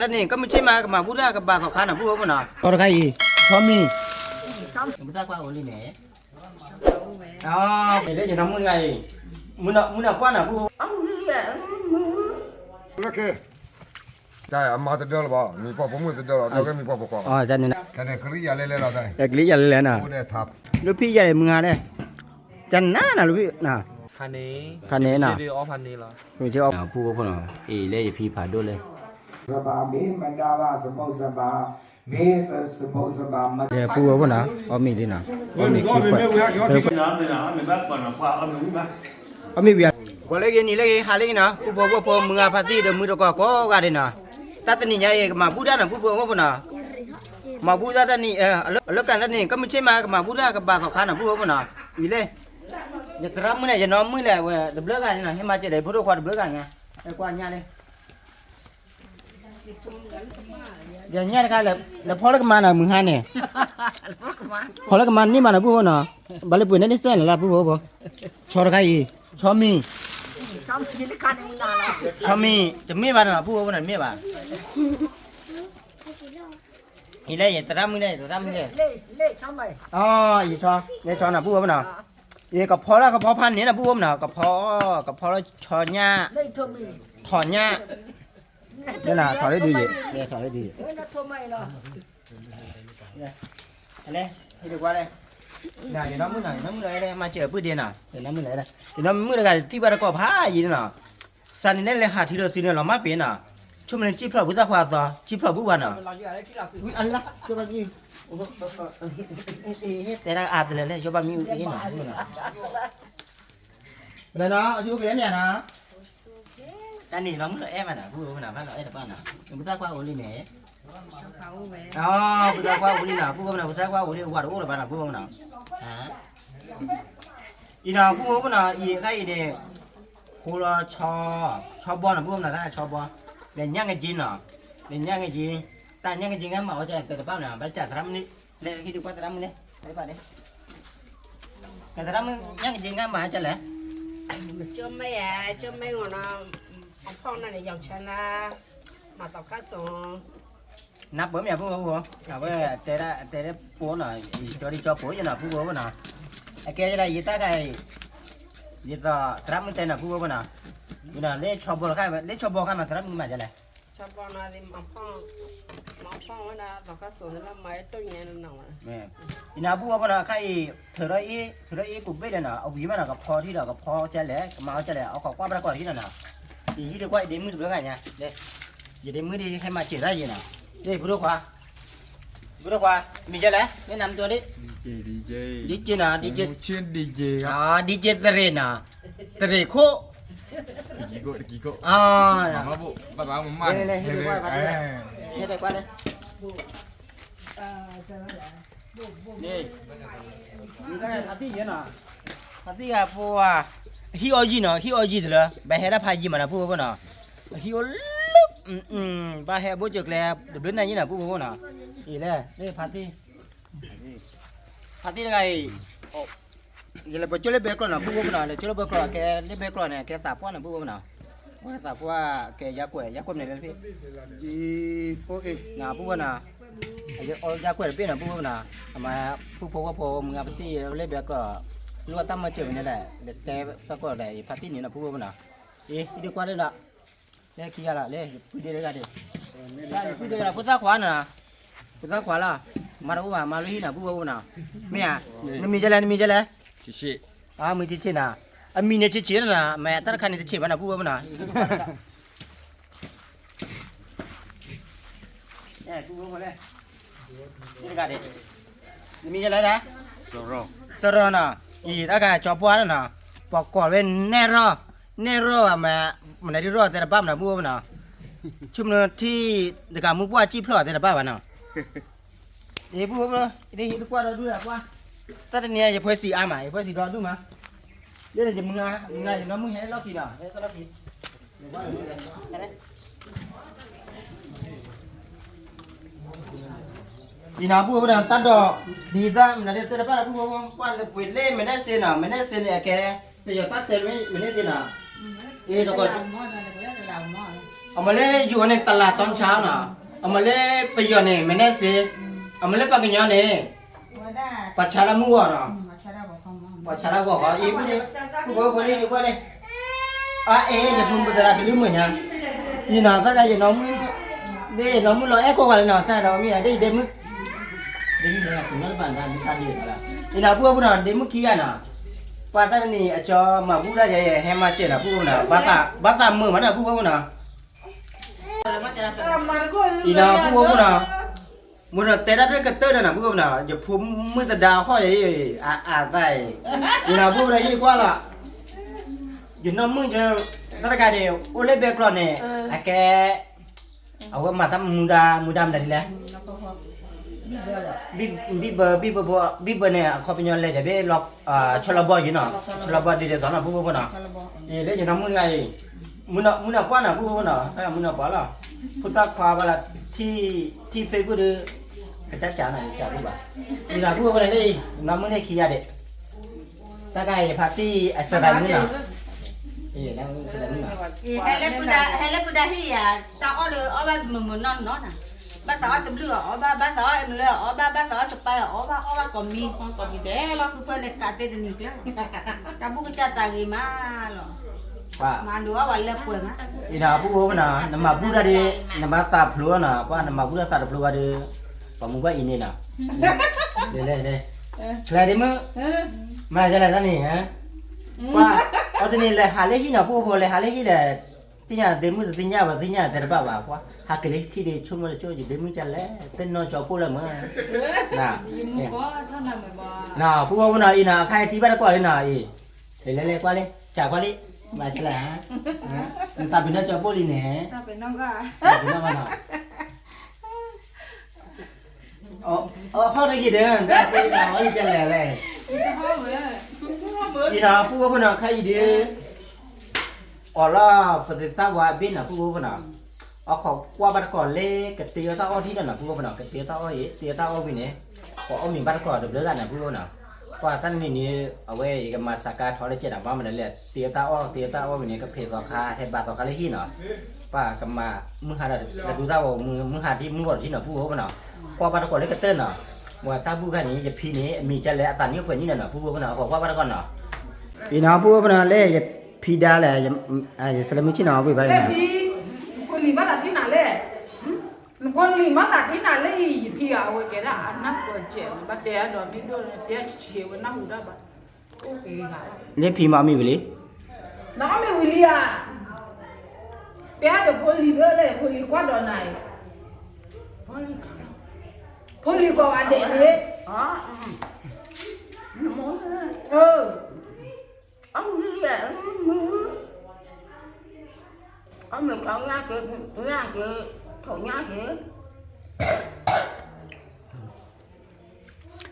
แต่นี่ก็ไม่ใช่มากับมาพูดได้กับบาสองคันนะพูดว่าน่ะก็ได้พอมีไม่ได้กว่าโอลิเนี่ยอ๋อเดี๋ยวจะน้ำมือไงมือน่ะกว่าน่ะพูดLaki. Dah, amma tu dah lah, ni papa mu tu dah lah, dah kami papa kau. อ๋อจันนี่นะ Kena kerja lele lah dah. แต่กลิ้ยอะไรเลยน่ะ Udah thap. ลูกพี่ใหญ่มึงอ่ะเนี่ยจันน่าน่ะลูกพี่น่ะ พันนี้ คันนี้น่ะ ชื่ออ๋อพันนี้เหรอ ไม่ใช่ว่าพูดว่าน่ะเลยพี่ผ่าด้วยเลย Sebab me mendawa sebab me sebab sebab เดี๋ยวพูดว่าน่ะอ๋อมีดิน่ะอ๋อมีคิดว่าอ๋อมีเบียร์ก็เลยกินนี่เลยหาเลยนะพูดว่าพอมึงอ่ะพาตีเดี๋ยวมือตะก็กันดิน่ะแต่ตอนนี้ใหญ่มาพูดได้น่ะพูดว่าน่ะมาพูดได้นี่แล้วกันตอนนี้ก็ไม่ใช่มากับมาพูดได้กับบาสองคันน่ะพูดว่าน่ะอีเลยอย่าตระมือเนี่ยอย่านอนมือแหละเว้ยเดือบเลิกกันน่ะให้มาเจอได้พูดว่าเดือบเลิกกันไงไอ้กว่าเนี่ยเลยอย่างเงี้ยกันแล้วพอแล้วก็มาน่ะมึงหาเนี่ยพอแล้วก็มานี่มาน่ะพูดว่าน่ะบาลีปุ่นนั่นนี่เส้นละพูดว่าชอร์ไก่ชอมีชอมีจะไม่บ้านน่ะพูดว่าน่ะไม่บ้านอีเลยอย่าตระมือเนี่ยตระมือเนี่ยเล่ชอมไปอ๋ออีชอเนี่ยชอน่ะพูดว่าน่ะอีกับพอแล้วก็พอพันนี้น่ะพูดว่าน่ะกับพอแล้วชอหญ้าถอนหญ้านี่น่ะถอนได้ดีเนี่ยถอนได้ดีอะไรที่ดีกว่าเลยน่ะอย่าน้ำมือเลยมาเจอปื้ดเดียน่ะอย่าน้ำมือเลยนะอย่าน้ำมือเลยกันที่บ้านก็พายีน่ะสันนี่เลยหาที่เราซื้อเนี่ยเรามาเป็นน่ะช่วงนั้นจีบเราบุษราต่อจีบเราบุบันน่ะอันละช่วงนี้แต่ละอาบเลยช่วงนี้นี่น่ะแล้วเนาะช่วงนี้เนี่ยนะอันนี้เราไม่ได้แอบมันน่ะพูดว่าน่ะบ้านเราแอบบ้านน่ะบุษราโอลิเนี่ยอ๋อบุษราโอลิน่ะพูดว่าน่ะบุษราโอลิว่าโอ้ละบ้านน่ะพูดว่าน่ะฮะอีน่ะพูดว่าน่ะอีไอ้เนี่ยโคละชอบบอลน่ะพูดว่าน่ะชอบบอลเล่นย่างกันจีนน่ะเล่นย่างกันจีนแต่ย่างกันจีนกันมาเอาใจแต่บ้านน่ะบ้านจ่าทำนี่เล่นคิดดูว่าทำนี่ไปป่ะเนี่ยแต่ทำย่างกันจีนกันมาจะเลยcho mấy à cho mấy người nó ông phong này dòng chân là mà tao cá sấu นับเบิ่มอย่าพูดว่าเอาไว้แต่ได้ปัวน่ะจอดีจอปัวอยู่น่ะพูดว่าน่ะไอ้แกจะได้ยีตาได้ยีตาทรัพย์มันเต็มน่ะพูดว่าน่ะอยู่น่ะเล่ชอบบอลข้ามเล่ชอบบอลข้ามมาทรัพย์มึงมาจะไหน cho bọn nó thì ông phong là tao cá sấu là mấy tôi nhớ nó nào แม่อีน่ะพูดว่าน่ะใครเธอได้กูเบ็ดน่ะเอาวีมาน่ะกับพอที่เรากับพอจะแหละมาเอาจะแหละเอาของกว้าไปก่อนที่นั่นน่ะอีที่เดียวกว่าเดี๋ยวมือถูกแล้วไงเนี่ยเด้อย่าเดี๋ยวมือดีให้มาเจี๋ยได้ยังน่ะเด้พูดว่ามีจะแหละแนะนำตัวดิดีเจน่ะดีเจชื่อดีเจค อ๋ รั อบ ดีเจเตเรน่ะเตเรโคกี่โก้อ๋อ มาบุป้ามาเลยให้ดูว่าพัดเลยให้ได้กว่าเลยนี่นี่ก็พัดที่เยอะน่ะพัดที่อ่ะพวกฮิโอจิเนาะฮิโอจิเหรอไปให้ได้พายิมานะพวกน่ะฮิโอลุไปให้บุจุกแล้วเดี๋ยวนั่นนี่น่ะพวกน่ะนี่แหละนี่พัดที่ไงอย่าเลยไปช่วยเบรกก่อนนะพวกน่ะเลยช่วยเบรกก่อนแกเล่นเบรกก่อนเนี่ยแกสาบก่อนนะพวกน่ะว่าสาบว่าแกยักษ์เนี่ยเลยพี่อีโฟเอน่ะพวกน่ะยักษ์เป็นน่ะพวกน่ะมาพวกก็พอมึงเอาไปตีเล่นเบรกก็รู้ว่าตั้มมาเจอเนี่ยแหละแต่ตะก็ได้พัดที่นี่นะพวกน่ะดีกว่าเลยน่ะเนี่ยขี้อะไรเลยพูดได้ดิพูดได้ละพูดตาขวาน่ะพูดตาขวาล่ะมาดูว่ามาลุยน่ะพวกน่ะเมียนี่มีจะเลยชิมือชิน่ะมีเนี่ยชิน่ะแม่ตาคันนี่จะชิบ้าน่ะพวกน่ะพวกเลยนี่กันดิมีจะเลยนะสโรน่ะอีถ้าแกจอบปัวน่ะปอกก่อนเป็นเนโรอ่ะแม่มันได้รอแต่ละบ้านน่ะพวกน่ะชุมเนินที่เด็กมึงปัวจีพลอแต่ละบ้านน่ะพวกนี่ดีกว่าเราดูอ่ะว่าตอนนี้จะเพื่อสีอาใหม่เพื่อสีรอดูมั้ยเดี๋ยวจะมึงจะน้องมึงให้เรากินอ่ะให้เรากินอีน่าพูดว่าตัดดอกดีจ้ามันได้แต่ละบ้านพูดว่าเลยเวทเล่ไม่ได้เสียน่ะไม่ได้เสียเนี่ยแกแต่อย่าตัดเต็มไม่ได้เสียน่ะดอกก็อ๋อ เอามาเล่อยู่ในตลาดตอนเช้าน่ะเอามาเล่ไปอยู่ในแม่แน่สิเอามาเล่ปากกันยอนี่ปัจฉาละมัวน่ะปัจฉาละก็ขออีกผู้ผู้คนนี้อยู่คนนี้อย่าพูดภาษาลืมเหมือนยังยี่น่ะถ้าใครจะน้องมือนี่น้องมือเราเอ็กโก้กันน่ะใช่เรามีอะไรเดมึเดมึเลยคุณนั่นบ้านด้านนี้ตาดีอะไรยี่น่ะผู้น่ะเดมึขี้กันน่ะป้าตานี่จอมาผู้ได้ยังแฮมาเจน่ะผู้น่ะบ้าตามือมันน่ะผู้น่ะอีน่ะผู้น่ะมึงน่ะแต่ละเรื่องก็เตอร์น่ะผู้น่ะอย่าพูดมือตะดาวข้ออย่างนี้ได้อีน่ะผู้น่ะยี่กว่าล่ะอยู่น้องมือจะถ้าใครเดียวโอเล่เบกรอนเนี่ยแกเอาว่ามาทำมุดามันได้เลยบีเบอร์เนี่ยเขาเป็นยังไงจะไปล็อกชลบอยอยู่เนาะชลบอยดีเดี๋ยวตอนนั้นผู้คนน่ะเล่นอยู่น้ำมือไงมือน่ะกว่าน่ะผู้คนน่ะถ้ามือน่ะกว่าล่ะพุทธควาเวลาที่เฟซบุ๊กดูกระจายจานน่ะจ่ารู้ป่ะนี่น่ะผู้คนเลยน้ำมือให้ขี้ยาเด็ดถ้าใครพาร์ตี้สไตล์มือน่ะแล้วสไตล์มือน่ะhay là Buddha hi à tao ở ba mình non nó nè ba tao tụm lửa ở ba tao em lửa ở ba tao spy ở ba còn mi đẻ lo cứ phải cả tên này nữa tao bukan cerita gimana lo mà dua wala pun mah ina buku mana nama buda de nama ta plu na apa nama buda ta plu ada pamuba ini na le Lai đi mơ, mà giờ là gì hả? Qua, ở đây này là hà lê khi nào bố bố là hà lê khi là tí nhà đến mưa tí nhà và tí nhà thì bà bảo quá, hà cái đấy khi đi chung là chơi gì đến mưa chả lẽ tên nó cho bố là mơ, nào, nào bố bố nào ý nào khai thì bắt qua đi nào ý, để lấy qua đi, trả qua đi, mà chả là, ta bị nó cho bố đi nè, ta bị nó vào nào. Phao đây gì đấy, ta đây nào đi chân lẻ này. Gì nào, phu bố nào khai gì đi. Ở là phải sao qua bên nào phu bố nào. Ở khó qua bắt cỏ lê cái tia tao ở thì nào phu bố nào cái tia tao ấy, tia tao ở bên này. Có mình bắt cỏ được đỡ ra nào phu bố nào. Qua tan mình như ở đây cái mà saka tháo lấy chết nào vào mình là tia tao ở bên này cái phê tao khai hay bà tao khai lấy hi nào. Và cái mà mưa hà là đủ rau mưa hà thì mưa bọt thì nào phu bố nào. Qua bắt cỏ lấy cái tên nào. Mà ta bu cái này dập phi này mình cho lẽ tàn như vậy như nào phu bố nào qua bắt con nào. Vì nào phu bố nào lấy dập phi đa là sẽ làm gì nào vậy vậy phi con lì bắt đặt thế nào lấy con lì bắt đặt thế nào lấy dập phi à vậy cái đó ăn nắp của trẻ bắt té rồi biết đâu té chiều với nắp hủ đó bạn ok hả lấy phi mà mình vậy nó mình vậy à té được con lì nữa đây con lì quá đòn này con lì vào ăn để đấy ông đi à ông mình có nhà cái thổ nhà cái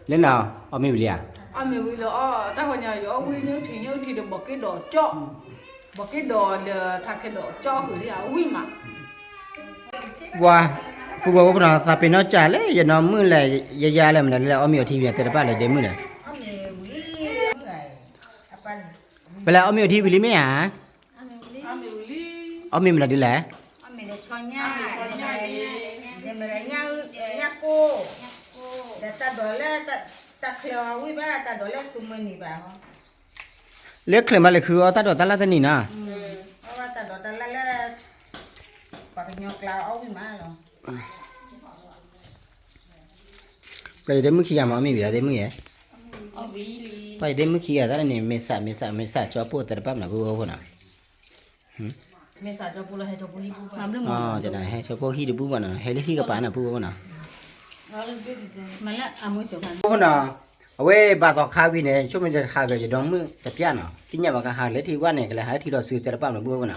lên nào ở mình vậy à mình vậy là ta hồi nhà có quy nhớ thì được bỏ cái đồ cho bỏ cái đồ để thằng cái đồ cho gửi đi à quy mà wow phu bố nào ta phải nói trả lấy giờ nó mưa lại giờ là mình là ở miền thì việc cái đó là để mưa này vậy là ở miền thì vì mấy à ở miền là đi lẽ ông mình cho nhà để mình nhà cô để ta đổ lên ta khều quý ba ta đổ lên tụi mình đi vào lấy khởi mà lại khứa ta đổ ta là thế này nè ta đổ ta là bà nhọc lao ông mà rồi cái đấy mới khi mà mình bị đấy mới vậy phải đấy mới khi à đó này mình xả cho bố tới bắp nào bố nào mình xả cho bố là hay cho bố đi bố cho này hay cho bố hi được bố vào nào hay lấy hi cái bán nào bố nào mà là muốn chụp hình bố nào ở đây bà có khai vi này chúng mìnhจะkhai cái gì đó mới tập piano nào tí nhà bà cái khai lấy thì quan này cái là hai thì đó sư tới bắp nào bố nào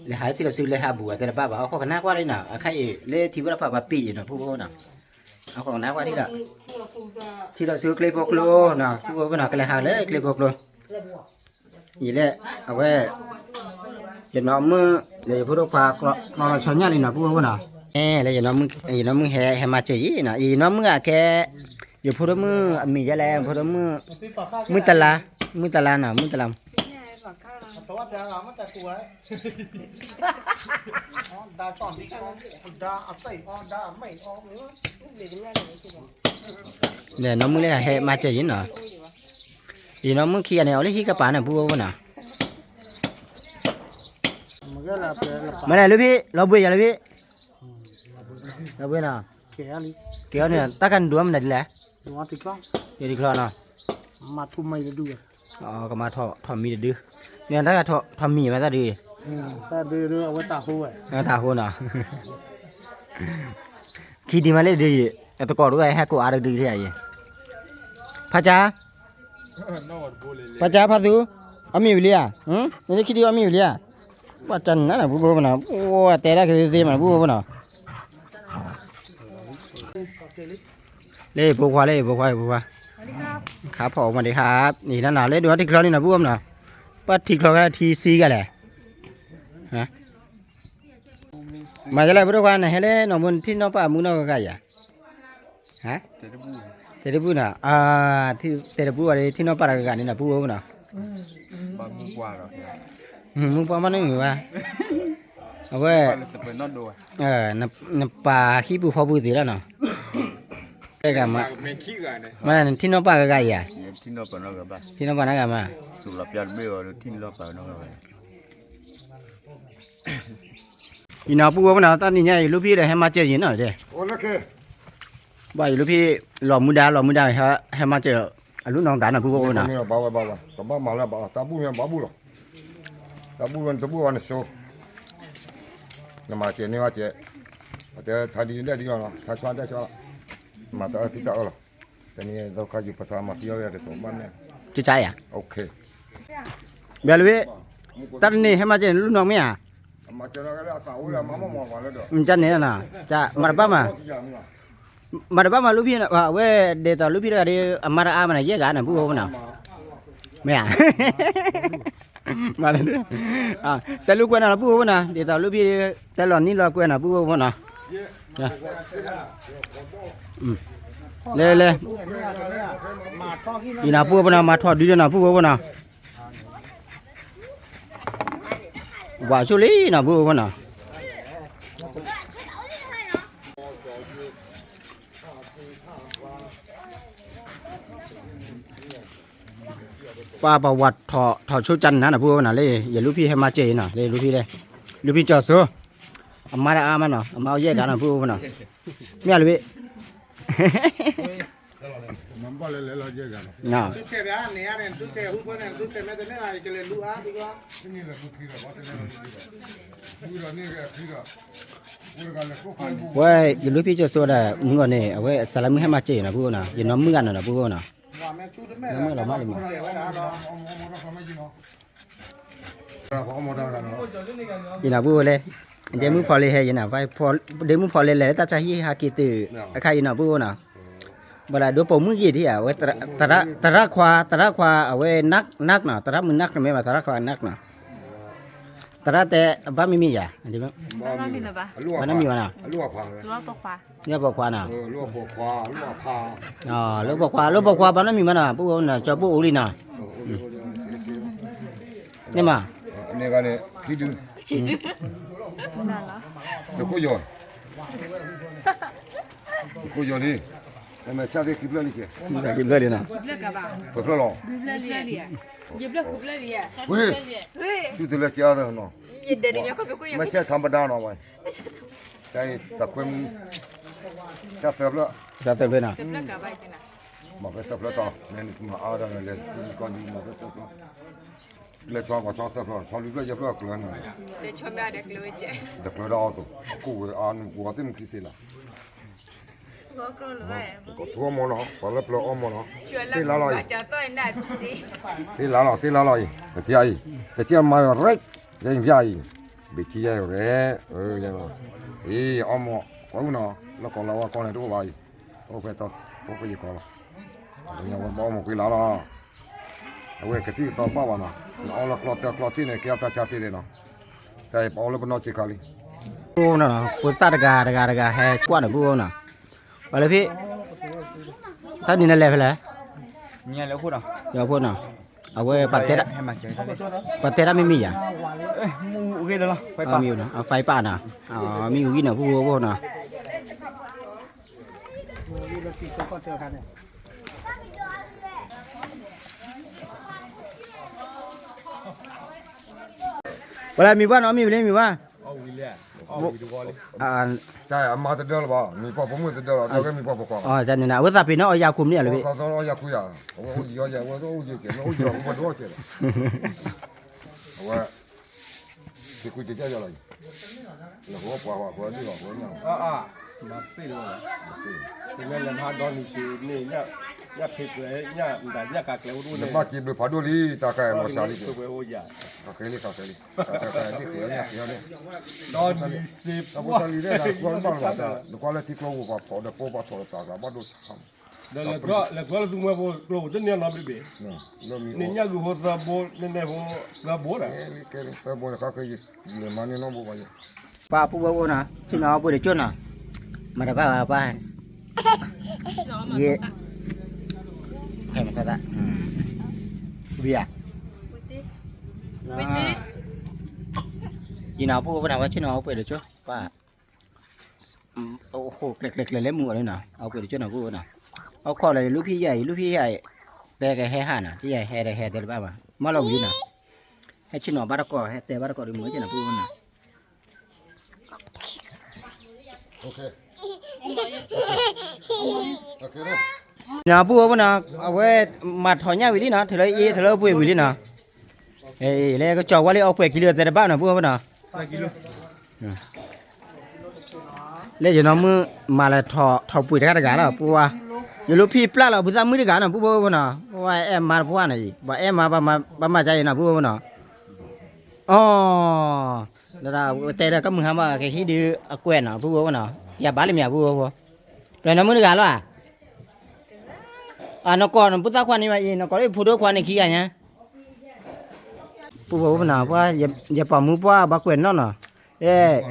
lấy hai thì đó sư lấy hai bùa tới bắp bảo có cái nát quá đấy nào khai lấy thì bữa bà pì nào bố nàoเอาของน้าว่าที่ละที่เราซื้อเคลปอกโลนะที่ว่าน่ะก็เลยหาเลยเคลปอกโลนี่แหละเอาไว้จะน้องมือเดี๋ยวพูดว่าคลอชอนเนี่ยนี่นะพูดว่าน่ะแล้วจะน้องมือแห่มาเจยี่น่ะอีน้องมืออ่ะแกอยู่พูดมือมีจะแล้วพูดมือตะลาน่ะมือตะลา ตัวเดียวเราไม่แต่สวยดาสอนที่กันดาอัศยดาไม่ออกเนี่ยน้องมึงเลยให้มาเจอยินเหรออีน้องมึงขี้อะไรเอาเลยขี้กระป๋าเนี่ยพูดว่าน่ะไม่ได้เลยพี่เราเบื่อเลยพี่เราเบื่อน่ะเกี่ยวเนี่ยตากันดูมันได้แหละดูว่าติดกล้องอย่าติดกล้องน่ะมาทุ่มไม่ได้ดูอ๋อก็มาทอมีดื้อเนี่ยถ้าก็ทอมีมาซะดีถ้าดื้อเอาไว้ตาโหอ่ะตาโหน่ะขี้ดีมาเลยดีแต่ตะกอด้วยให้กูอาร์ดีที่ไหนพระจ้าพระจ้าพระสูอามีวิเลียนี่ขี้ดีอามีวิเลียว่าจันนั่นน่ะผู้บ่น่ะโอ้แต่ละคือสิมันผู้บ่น่ะเล่บุกว่าเล่บุกว่าครับผมสวัสดีครับนี่นั่นน่ะเล่ดูว่าที่คลอนี่น่ะผู้บ่น่ะว่าที่คลอก็ทีซีกันแหละฮะมาจะไล่บ่ว่าน่ะให้เล่น้องมุนที่น้องป้ามุนน้องก็กะยะฮะเตระบูน่ะที่เตระบูอะไรที่น้องป้าก็กะนี่น่ะผู้บ่น่ะบางกว่าหรอก มึงปอมันไม่มีวะเอาไว้น้ำปลาขี้ปูพอปูตีแล้วเนาะได้กันมามันที่น้องปลาก็ไก่อ่ะที่น้องปลานักกันมาสุรพิษไม่เอาที่น้องปลาน้องกันอีน้องปูว่ามันตอนนี้เนี่ยลูกพี่ได้ให้มาเจอยินหน่อยเด้โอ้ละเคบ่ายลูกพี่หล่อมุดาให้มาเจอลูกน้องตาหน่ะปูว่าน่ะนี่บ้าก็บ้ามาแล้วบ้าตาบูเนี่ยบ้าบูหรอตาบูวันโซ่น้ำมาเจนี่ว่าเจแต่ถ้าดีได้ดีแล้วนะถ้าชวนได้ชวนมาแต่ที่ตาเอาแต่นี่เราขยับภาษามาเสียเลยตัวบ้านเนี่ยจุใจอ่ะโอเคเบลวิตอนนี้ให้มาเจอลูกน้องมั้ยอ่ะมาเจอแล้วก็ตาอุ้ยมามาแล้วเด้อมันจันนี่น่ะจะมาบ้ามาลูกพี่น่ะว่าเว้เดตลูกพี่ก็ได้มารามันเยอะกันน่ะผู้ว่าน่ะไม่อ่ะมาเลยแต่ลูกกวนน่ะผู้ว่าน่ะเดตลูกพี่แต่หล่อนนี่รอกวนน่ะผู้ว่าน่ะเลยอีน่ะผู้ว่าน่ะมาทอดดีน่ะผู้ว่าน่ะว่าชุลีน่ะผู้ว่าน่ะป้าประวัติถอดชุดจันนะนะพูดว่าน่ะเลยอย่าลูกพี่ให้มาเจน่ะเลยลูกพี่เลยลูกพี่จอดซัวอามาได้อามันเนาะอามาเอาแยกกันนะพูดว่าน่ะไม่เอาลูกพี่มันบ่เลยเราแยกกันน่ะตุ๊กแกบ้านเนี่ยเนี่ยตุ๊กแกฮู้ว่าเนี่ยตุ๊กแกไม่ได้เนี่ยไอ้เกลือลูกอ่ะดีกว่านี่แหละตุ๊กแกว่าแต่เนี่ยดูแล้วนี่ก็คือก็เว้ยอย่าลูกพี่จอดซัวได้มึงก่อนนี่เอาไว้สลับมึงให้มาเจนะพูดว่าน่ะอย่าน้ำมือกันน่ะพูดว่าน่ะน้ำมือเรามาเลยมั้งยีน่าพูดเลยเดี๋ยวมึงพอเลยให้ยีน่าไปพอเดี๋ยวมึงพอเลยเลยแต่จะให้หากิตือใครยีน่าพูดน่ะเวลาดูผมมึงยี่ที่อ่ะเว้ยตระควาเอาไว้นักน่ะตระมึงนักไม่มาตระควานักน่ะตระแต่บ้านไม่มีอ่ะอันนี้มั้งบ้านมีหรือเปล่าบ้านมีวะน่ะลวกพาลวกปกควาเนี่ยปกควาน่ะลวกปกควาลวกพาอ๋อลวกปกควาบ้านมีมั้งน่ะพูดน่ะจะพูดอุลิน่ะนี่มานี่กันเนี่ยคิดดูนั่นเหรอเดี๋ยวคุยย้อนคุยย้อนนี่mais ça avec qui plane qui qui plane là pour plane là je bloque plane ya oui tu te laisses tirer non mais c'est un peu dans là ouais ça t'as quoi ça fait là ça fait bien mà cái sắp là to nên mà ở đây là con đi mà cái sắp là cho vào cho sắp là cho lúc giờ là cửa này để cho mẹ được rồi đó rồi cô ăn của tên kia gì là có thua món nó có lớp lỗ món nó thì lá lòi thì lá lòi cái chi mà rách lên dài bị chi dài rồi vậy mà ý ôm có nó còn lâu con này đúng không vậy ok to ok gì còn nhưng mà bỏ một cái lá đó vậy cái gì to bao nó nó là clot này kia ta chặt đi nó tại bỏ lên nó chỉ khali ô nè cô ta đà hè quan ở cô nèไปเลยพี่ถ้านี่นั่นแหละไปเลย มีอะไรพูดอ่ะ อย่าพูดน่ะ เอาไว้ปัดเตะ ให้มาเจอกันเลย ปัดเตะไม่มีอ่ะ มูโอเคแล้วไป อ๋ ป่ะ อมีอยู่นะเอาไฟป่าน่ะอ๋อมีอยู่กินน่ะผู้บ่น่ะ เวลามีว่าน้องมีเลยมีว่า เอาวิลเลียเอาวิดูบอลเลย ใช่อามาจะเดินหรอป่ะมีพ่อผมจะเดินหรอเดี๋ยวก็มีพ่อปกครอง อ๋อจันนี่นะว่าซาปีเนาะเอายาคุมเนี่ยเลยพี่ เขาต้องเอายาคุยอ่ะโอ้ยยาว่าต้องเอายาเกี่ยวเอายาว่าต้องเอาเกี่ยวว่าที่คุยจะเจออะไรแล้วหัวปลาหัวนี่หรอหัวเนี่ย มาปีเลยเป็นไงยังหาดอนนี่สินี่เนี่ยผิดเลยเนี่ยแต่เนี่ยกากเลี้ยวดู เดี๋ เนี่ย ยวมากินด้วยผาดูลีตาแก่มาสาลี ตัวเบลยา ตาแก่ลีตาแก่ลีนี่เกี่ยวเนี่ยเกี่ยวเนี่ย ดอนนี่สิบ ตาบุตรลีเนี่ยนะคนบ้านเราแต่ดูความที่กลัวว่าพอเดี๋ยวพอโทรศัพท์มาดูทำ แล้วก็ดูมาบอกกลัวจะเนี่ยน้ำเบ นี่มี นี่เนี่ยกูหัวตาโบเนี่ยหัวตาโบนะ นี่แกนี่ตาบุตรเขาเคยเนี่ยมันนี่น้องบุบไป ป้าผู้บ่น่ะชิน้องบ่ได้จนน่ะมาได้ป้าเย่ใครมาซะเบียยีน้องผู้บ่น่ะว่าชิน้องไปได้จ้ะป้าโอ้โหเล็กๆเลยหมู่เลยน่ะเอาไปได้จ้ะน่ะผู้น่ะเอาข้อเลยลูกพี่ใหญ่แต่แกให้ห่าน่ะที่ใหญ่ให้ได้ให้ได้บ้ามาลองอยู่น่ะให้ชิน้องบ้านก็ให้แต่บ้านก็ได้หมู่จ้ะน่ะผู้น่ะ โอเคโอเคเนาะ nhà bùa bên nào với mặt hỏi nhau vì nào thì lấy bùa vì nào ê lấy cái trò qua lấy ao quẹt kilo tại bao nào bùa bên nào lấy cho nó mưa mà là thọ bùi ra cái nào bùa nhiều lúc phi pla là bùa ra mới cái nào bùa bên nào bùa em mà bùa này bà em mà chạy nào bùa bên nào là tê là các mừng ham mà cái khi đi quẹt nào bùa bên nào ya bán lên nhà bùa rồi nó mới cái nào à nó còn bút ta khoan như vậy nó có cái phụ đôi khoan này kia nhá phụ bố nào qua giờ bỏ mua qua bác quyền nó nè ê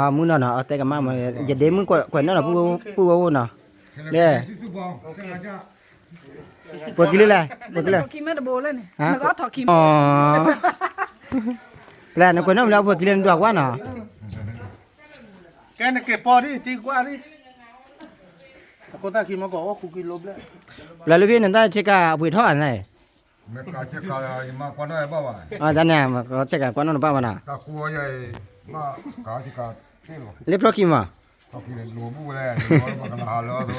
mua nó nè ở đây cái mà giờ đến muốn quyền nó là phụ bố nè ê bữa kia lại Kim nó bố lên này. Nó có thọ kim. Là nó quyền nó là bữa kia lên được quá nè cái này kẹp po đi tí qua đi cô ta khi mà có cô kia lốp đấy là lúc này ta chơi cả buổi thoại này mẹ cá chết cá mà con nó bao vậy ra nè mà có chơi cả con nó bao nào cá cua vậy mà cá chết cá thế rồi lấy pro kim à có khi là lúa bù lên lúa mà còn hà lo thôi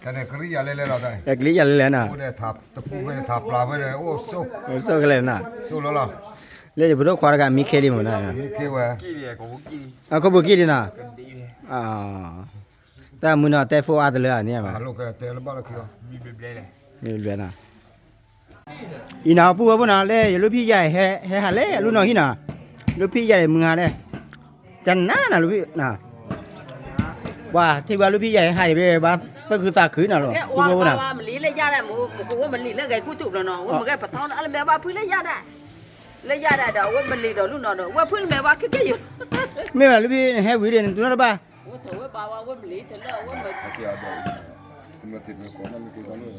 cái này cái gì lên lên rồi đây cái lý giờ lên à bù này tháp tập bù bên tháp là bên này ô số cái lên à số đó là lấy cho bữa đó khoa cái mi kê đi mà này mi kêu vậy có bữa kia đi nào ta muốn nào tay phô ăn được à nhỉ mà alo cái tên là bao nhiêuนี่เรียนน่ะอีน่ะปู่บ่น่ะเล่ลูกพี่ใหญ่ให้หาเล่ลูกน้องอีน่ะลูกพี่ใหญ่มึงหาเด้จันน่ะลูกพี่น่ะว่าที่ว่าลูกพี่ใหญ่ให้ไปว่าก็คือตาขืนน่ะหรอปู่บ่น่ะ mình lý lấy ra đây mà mình lý lấy cái cú chụp rồi nó mà cái bắt thao nó mẹ ba phơi lấy ra đây đó mình lý đó lúc nào đó qua phơi mẹ ba cái gì ไม่ว่าลูกพี่ให้วิเรียนตัวนั้นป่ะ thôi ba ba mình lý thế là mình cái gì đó mà thịt nó có nó cái đó nữa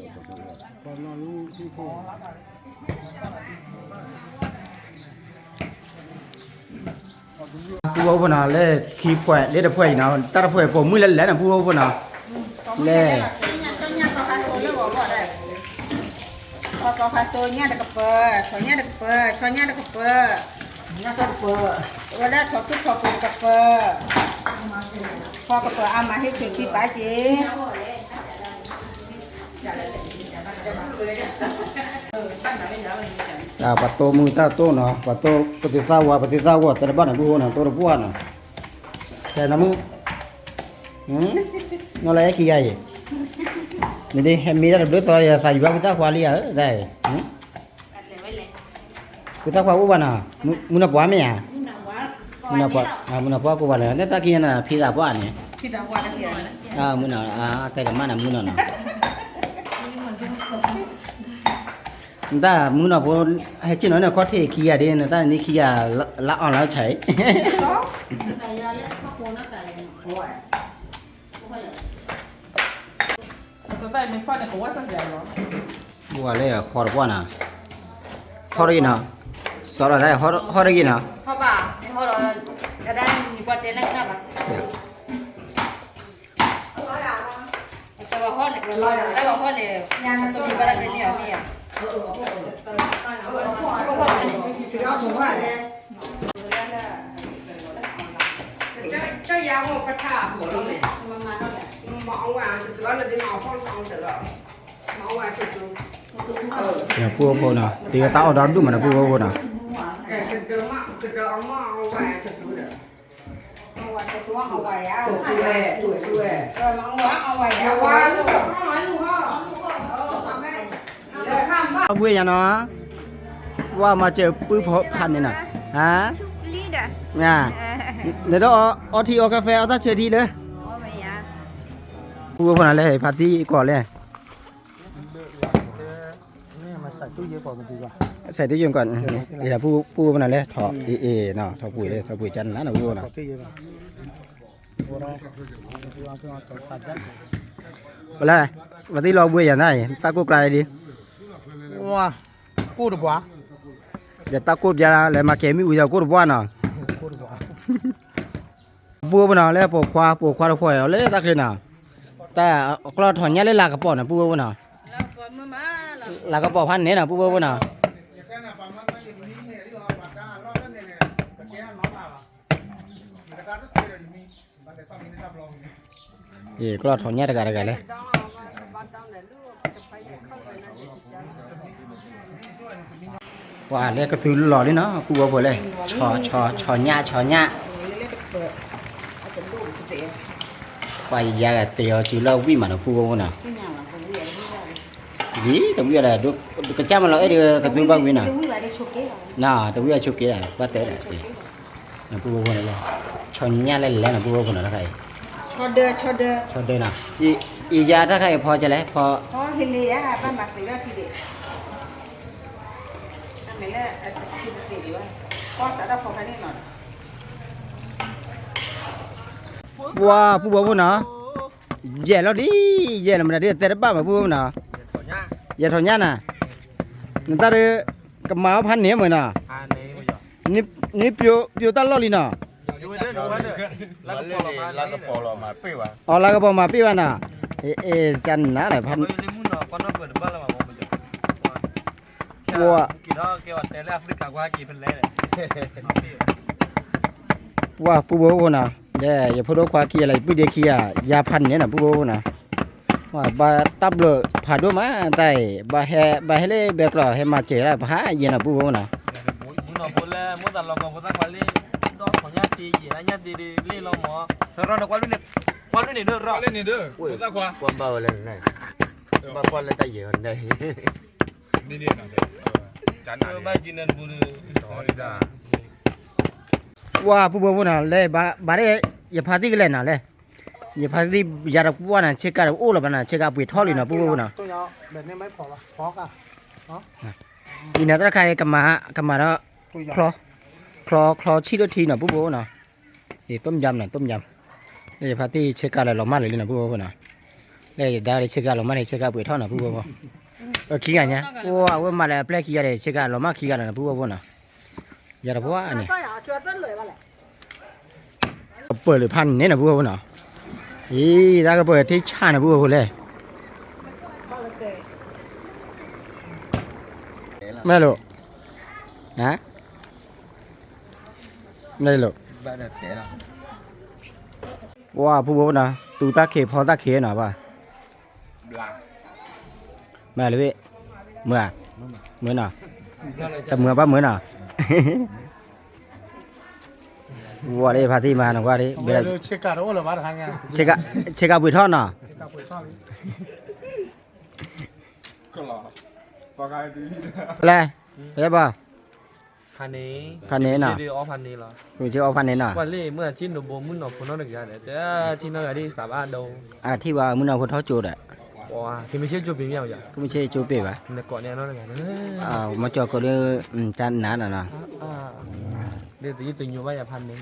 ปู่บ่น่ะเล่ขี้แขวะเล่ตะแขวะน่ะตะแขวะบ่มื้อละแล้วน่ะปู่บ่น่ะเล่ có pha xôi nha được cặp cho nha được cặp cho nha được cặp nha được cặp và đã cho chút cho được cặp kho cặp ăn mà hết chuyện khi bái chị ปัตโตมือตาโตเนาะปัตโตปฏิสาวะแต่ละบ้านน่ะปู่น่ะตัวละปู่น่ะแต่ละมือnó lấy cái gìนี่ดิมีได้ด้วยตัวใส่ว่ากุตาควาลีอ่ะได้กุตาควาอุบานะมุนาปัวมั้ยอ่ะมุนาปัวกูบานะแต่ตะกี้น่ะพี่ตาปัวนี่พี่ตาปัวตะกี้มุนาแต่ก็มาน่ะมุนาน่ะตามุนาปัวให้จินน่ะก็เทขี้อ่ะดิน่ะตานี่ขี้อ่ะละอ่อนแล้วใช้ บัวเลยขอดบัวน่ะขอดกินน่ะสอดได้ขอดกินน่ะ เขาป่ะเขาเราจะได้มีประเด็นอะไรครับแต่ว่าห้องเนี่ยแต่ว่าห้องเนี่ยต้องมีประเด็นเนี่ยเนี่ย这家伙不差不了没，忙完是得了的，忙好上去了，忙完是就。 เนี่ยปูปูน่ะตีกระตาเอาดอนดูมันน่ะปูปูน่ะ 哎，是这嘛，这这忙完是走的。เอาไว้ตัวเอาไว้อะ 对对对。 มังวะเอาไว้ 哎， เอา 我 ไว้ 路上来路上。来看吧。 เอาเว้ยยังเนาะว่ามาเจอปื้อเพาะพันเนี่ยน่ะฮะ ชุบลีดอ่ะ เนี่ยเดี๋ยวต้องเอาทีเอากาแฟเอาถ้าเชิญทีเลย โอ้ไม่ยา ปูปูน่ะเลยพาร์ตี้ก่อนเลยใส่ตู้เย็นก่อนนี่แหละปูมันน่ะเลยถอเอเนาะถอปุ๋ยเลยถอปุ๋ยจันทร์นะปูน่ะไปเลยวันที่เราเบื่ออย่างไรตากูไกลดิ 哇，够的不？ เดี๋ยวตากูจะเลยมาเก็บมีอุ้ยจะกูบ้านเนาะ 够的不？ ปูมันน่ะเลยปลูกควาปลูกควาควายเอาเลยตาคืนน่ะแต่กลอดถอนเนี่ยเลยลากระป๋อน่ะปูมันน่ะ แล้วก็มือมาแล้ว ลากระป๋อพันเนี่ยน่ะปูมันน่ะกลอดถอนเนี่ยตะการเลยว่าเรียกกระตือรือร้นนี่เนาะปูบ่เลยชอหญ้าไปยาเตียวชื่อเราวิมันปูบ่น่ะนี่ตรงนี้อะไรดูกระจ้ามันเราไอ้กระตือบ้างวิน่ะน่ะตรงนี้ชุกเกะว่าเตะน่ะน่ะปูบ่เลยชอหญ้าแล้วน่ะปูบ่น่ะใครชอเดอน่ะอียาถ้าใครพอจะแล้วพอ พอเห็นเลยอ่ะบ้านบักตีแล้วทีเดียวนั่นแหละทีเดียวพอสารพัดพอแค่นี้หน่อย บัวปูบ่น่ะเย่แล้วดิเย่แล้วมันได้แต่บ้ามาปูบ่น่ะเย่ถอนหญ้าน่ะนั่นตาเด้กะมาพันเนี่ยเหมือนน่ะนี่เปียวตาลอลิน่ะอ๋อลากระป๋อมาปีว่าน่ะเอจันน่ะแหละพันบัวว่าปูบ่น่ะเด้อย่าพูดว่าขี้อะไรปุ้ยเด็กขี้อ่ะยาพันเนี่ยน่ะปูบ่น่ะว่าบาตับเลยผ่าด้วยมาแต่บาให้เลยเบกลอให้มาเจอแล้วพาเย็นน่ะปูบ่น่ะ nó bố là muốn đặt lòng vào ta quản lý đó có nhát gì nhát đi lên lòng mỏ sau đó nó qua lên này được rồi练你的，我在夸， quan bầu lên này mà quan lên tay gì hơn đây 你练哪的？咱哪 ba 的？ chỉ nên bố 找你的。 ว่าปูบ่น่ะเลยบาได้อย่าพาที่กันเลยน่ะเลยอย่าพาที่ยาดปูน่ะเช็คกันโอ้ละบัดน่ะเช็คกันปุ๋ยทอดเลยน่ะปูบ่น่ะ ต้องเอาแบบนี้ไม่พอปะพอกะ อีน่ะตะใครกำมาแล้วคลอชี้ทีน่ะปูบ่น่ะนี่ต้มยำน่ะต้มยำเลยพาที่เช็คกันแล้วเรามาเลยน่ะปูบ่น่ะเลยได้เช็คกันเรามาเลยเช็คกันปุ๋ยทอดน่ะปูบ่ขี้กันเนี่ยว่าว่ามาแล้วแปลกขี้กันเลยเช็คกันเรามาขี้กันน่ะปูบ่น่ะยาดปูอันนี้ ก็อยากช่วยต้นเลยว่าแหละ เปิดเลยพันเนี่ยนะพวกมันเนาะอีตาก็เปิดที่ชานะพวกเลยไม่หรอกฮะไม่หรอกว่าพวกมันนะตูตาเขพอตาเขหน่อยป่ะไม่เลยพี่เมื่อหน่ะแต่เมื่อป่ะเมื่อหน่ะว่าได้พาที่มาหน่อยว่าได้เวลา เช็คการโอ้หรือว่าทางไง เช็คกับปุ๋ยทอดเนาะ ก็หรอปากกาดี อะไรได้ป่ะ พันนี้ พันนี้น่ะ ดีอ๋อพันนี้เหรอ คุณชื่อเอาพันนี้น่ะ วันนี้เมื่อที่หนูโบมุ่งหนอคนน้องหนึ่งอย่างเนี่ยแต่ที่น้องอย่างที่สามารถดู ที่ว่ามึงเอาคนทอดจูดอ่ะ ว้าที่ไม่ใช่จุดปีเมียวอย่าง ก็ไม่ใช่จูเป้ป่ะ ในเกาะเนี่ยน้องหนึ่งอย่าง มาจอดก็เรื่องจานหนาน่ะนะ เดี๋ยวจะยืดตัวอยู่ว่าอย่าพันนี้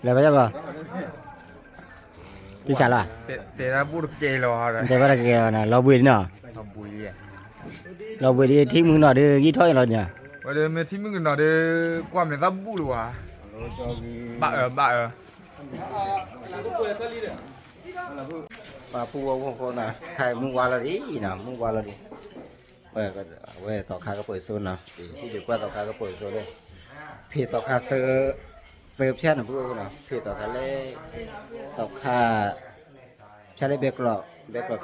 แล้วก็จะป่ะพี่ชายล่ะ แต่ถ้าพูดเกลออะไร แต่ว่าเราเนาะเราบุญเนาะ ทำบุญเลย เราไปที่ที่มึงหน่อยดิกี่ถ้อยเราเนี่ย ว่าเดี๋ยวมีที่มึงกันหน่อยเดี๋ยวความเนี่ยซับบูหรือวะบ้าบ้าปลาปูวงคนน่ะไทยมึงว่าเราดินะมึงว่าเราดิเว้ยก็เว้ยต่อคาก็เปิดโซนนะที่เด็กว่าต่อคาก็เปิดโซนเลยเพจต่อคาเติมแช่นะพวกน่ะเพจต่อคาเล่ต่อคาแช่ได้เบกหลอก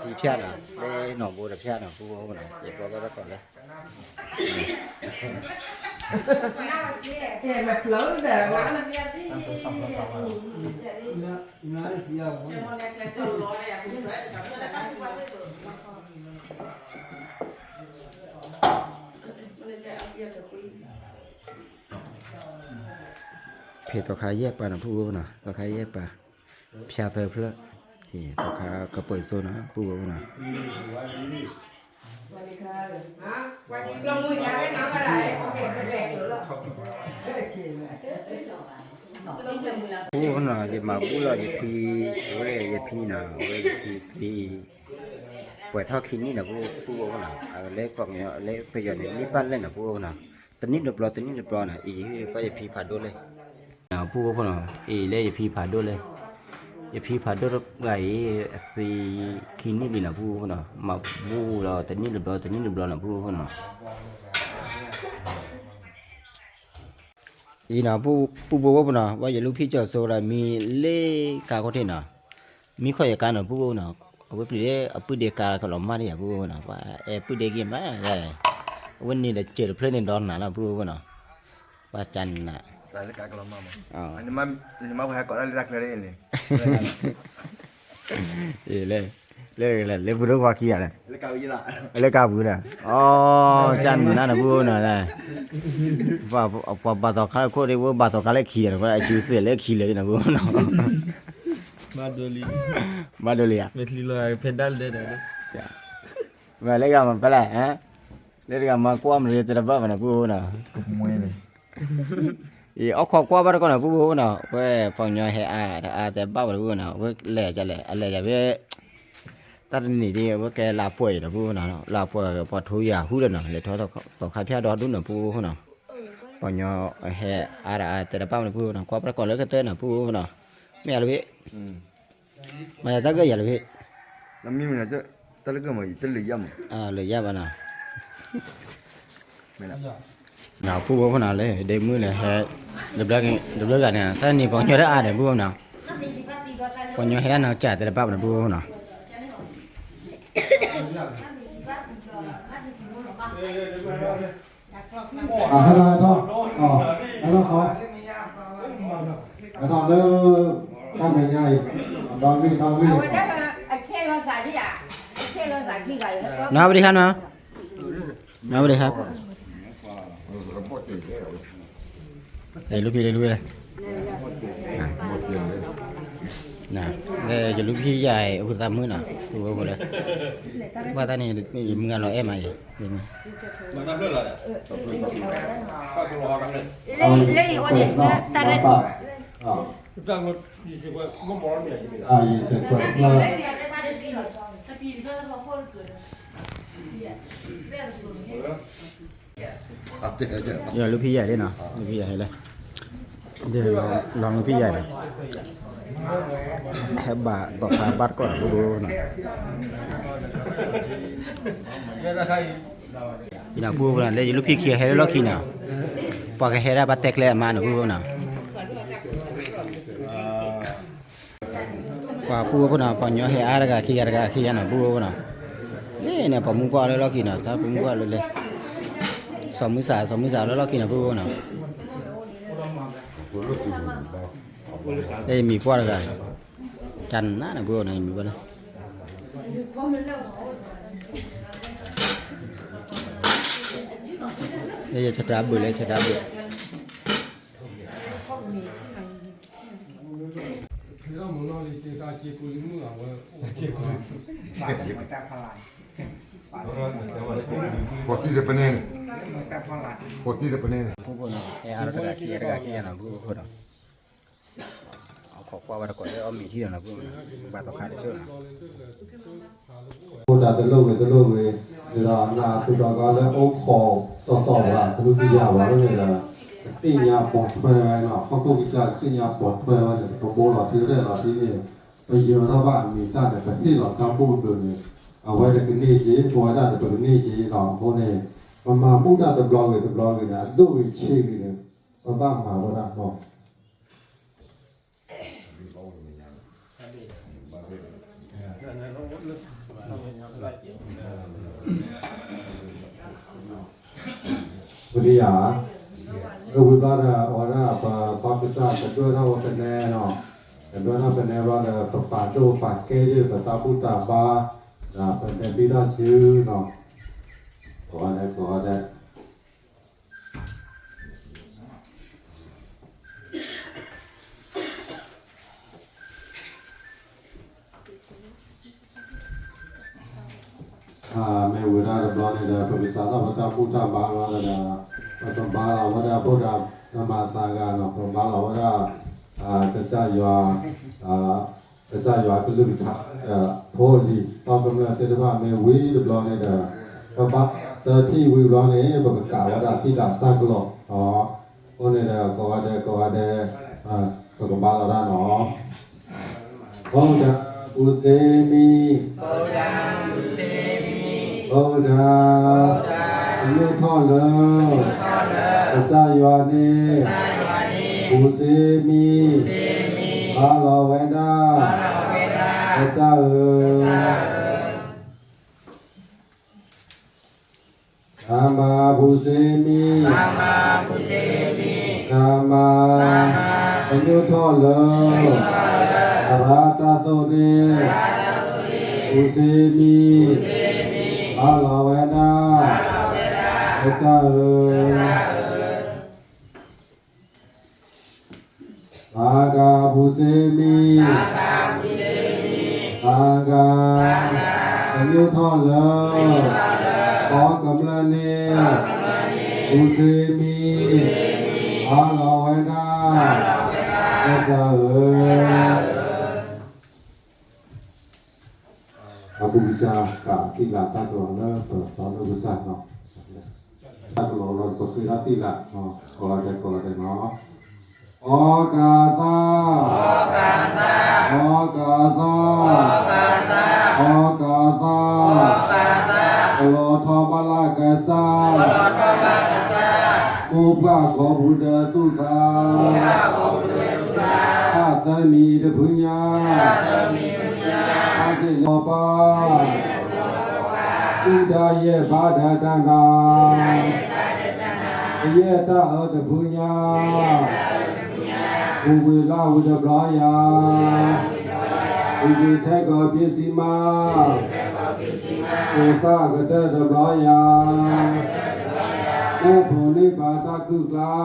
พี่แช่น่ะได้หน่อบูดแช่น่ะพวกน่ะเด็กว่าก็ต่อเลย mà lớn để ngã lên kia chứเพจต่อคาแยกปลาหน่ะผู้ว่าน่ะต่อคาแยกปลาพยาเตอเพื่อที่ต่อคากระเปิดโซนนะผู้ว่าน่ะ Long người nhà cái nó mà lại không đẹp đẹp nữa rồi ผู้ว่าน่ะจะมาผู้เราจะพีเว้ยจะพีน่ะเว้ยพีปล่อยท่อคินนี่น่ะผู้ว่าน่ะเล็กกว่านี้เล็กไปอย่างนี้นี่ปั้นเล่นน่ะผู้ว่าน่ะตอนนี้เดือบร้อนน่ะอีก็จะพีผ่าด้วยเลยผู้ว่าน่ะอีเล่จะพีผ่าด้วยเลยจะพีผ่าด้วยไงสีคินนี่ดีน่ะผู้ว่าน่ะมาผู้เราตอนนี้เดือบร้อนน่ะผู้ว่าน่ะอีน่ะผู้ว่าน่ะว่าอย่าลูกพี่เจ้าโซรามีเล่กาเขาเท่น่ะมีข้ออยากการน่ะผู้ว่าน่ะเอาไปปุเดกาก็หลอมมาเนี่ยผู้ว่าน่ะว่าปุเดกินมาได้วันนี้เจอเพื่อนในดอนน่ะนะผู้ว่าน่ะว่าจันน่ะ Dari kak kalau mama. Oh. Ini mama kayak kok dari rak dari ini. เลยบุรุษว่าขี้อะไร Ini kau gila. เลยกาบุระอ๋อจันน่ะนะผู้น่ะได้ว่าต่อคาโคได้ว่าต่อคาเลยขี้อะไรว่าไอ้ชื่อเสียเลยขี้เลยนะผู้น่ะ Madoli. มาดูเลยอ่ะ Metli lo pedal deh deh. มาเลยกันมาไปเลยฮะเลยกันมาความเลยจะบ้ามันนะผู้น่ะ Muere. อีเอาขอบกว่าบ้านก่อนนะผู้น่ะเว้ยฟังย่อยให้แต่บ้าบ่ผู้น่ะเว้ยแหล่จะแหล่อะไรจะเว้ยตัดนี่ดิเว้ยแกลาป่วยนะผู้น่ะลาป่วยก็พอทุยาฮู้แล้วน่ะเลยต่อคาพยาดอดุนน่ะผู้น่ะฟังย่อยให้แต่บ้ามันผู้น่ะกว่าบ้านก่อนเลยก็เต้นน่ะผู้น่ะไม่อะไรพี่มาตะก็อย่าเลยพี่ Nami mana tu? Terlalu kau mai, terlalu jam. เลยยาบ้าน่ะ Mana? หนาวผู้ว่าน่ะเลยเดมือเลยแฮเดือบเลิกกันเนี่ยถ้านี่ฟังย่อยได้เนี่ยผู้น่ะฟังย่อยให้น่ะจ่าแต่บ้ามันผู้น่ะ ให้เราทอดให้เราขอทอดเด้อทำง่ายๆดอนมี เอาไว้ได้มาเช่เราใส่ที่อ่ะเช่เราใส่ที่ไหนแล้วก็ น้าสวัสดีครับน้าสวัสดีครับลูกพี่เลยน่ะจะลูกพี่ใหญ่คุณตามมือน่ะดูไปหมดเลยว่าตอนนี้มึงงานเราเอ็มไอดีไหม เลยวันนี้ตาเล็ก Kita ngomong ni aja. เสร็จเปิดเลย Ate aja. เดี๋ยวลูกพี่ใหญ่ด้วยเนาะลูกพี่ใหญ่เลยเดี๋ยวลองลูกพี่ใหญ่เลยแค่บาทต่อขาบัตรก่อนดูหน่อยพี่น้าพูดกันเลยลูกพี่เคลียร์ให้แล้วขี้หนาพอแค่ให้ได้บัตรแตกแล้วมาหนูพูดหนาว่าพูดน่ะปอนย่อให้อะไรกันขี้น่ะพูดน่ะนี่เนี่ยผมมึงกว่าแล้วขี้น่ะถ้าผมกว่าเลยสองมือสาวแล้วขี้น่ะพูดน่ะได้มีพวกอะไรจันน่ะพูดน่ะมีบ่ล่ะđây giờ chặt bự lên chặt bự Poti de penen. Poti de penen. Pupuk nak, ada kaki yang nak pupuk nak. Kau kuat pada kau, om mesti nak pupuk, batok kali tu nak. ดาตะโลกตะโลกเวลานาตุดากาแล้วโอ้ขอสอว่าตุกิยาวะเลยล่ะติญาปอดไปเนาะพอกุกิจติญาปอดไปว่าเนี่ยพอโบเราที่ได้เราที่นี่ไปเยอะแล้วบ้านมีซ่าแต่ประเทศเราซาบูตัวนี้เอาไว้แต่กินนี่สิพอได้แต่เป็นนี่สิสองคนนี่มาพูดได้แต่บล็อกนะดูอีกชื่อนี่บ้างมาว่าเนาะวันนี้ก็พูดว่าว่าปากิสถานเป็นด้วยเท่าเป็นแน่เนาะเป็นด้วยเท่าเป็นแน่ว่าป่าโจป่าเกย์แต่ตาพุตาบาเป็นปีด้าชื่อเนาะก็ได้ไม่เวลาเราเนี่ยเราเป็นภาษาเราพัฒนาพุทธบาลเราเราต้องบาลเราว่าพุทธธรรมตากาเราต้องบาลเราว่าภาษาอยู่เป็นลูกทับโพลีตอนกำลังเทว่าไม่วิเราเนี่ยเพราะว่าที่วิเราเนี่ยเป็นกล่าวว่าที่ดับตั้งกลอกคนเนี่ยก็ได้ก็บาลเราได้เนาะก็จะอุเตมีโอดายุทอเลยสายวันนี้อุเสมีบาลเวดาสาอามาบุเสมีอามายุทอเลยราตาโตเนอุเสมีอาลาเวนาเอสาอากาบุเสมีอากาเป็นยุทธเลยขอกำลังเนี่ยบุเสมีอาลาเวนาเอสาAku bisa kita kalau kalau besar no, kalau berkira tidak no, kalau ada no, oh kata, kalau thobala kesal, ubah kau Buddha Tuhan, ada ni dia punya. Apa tidak ye pada dana ye tak ada punya ubilah udah belaya ubi tega bisima uta gede ada belaya upuni pada kukla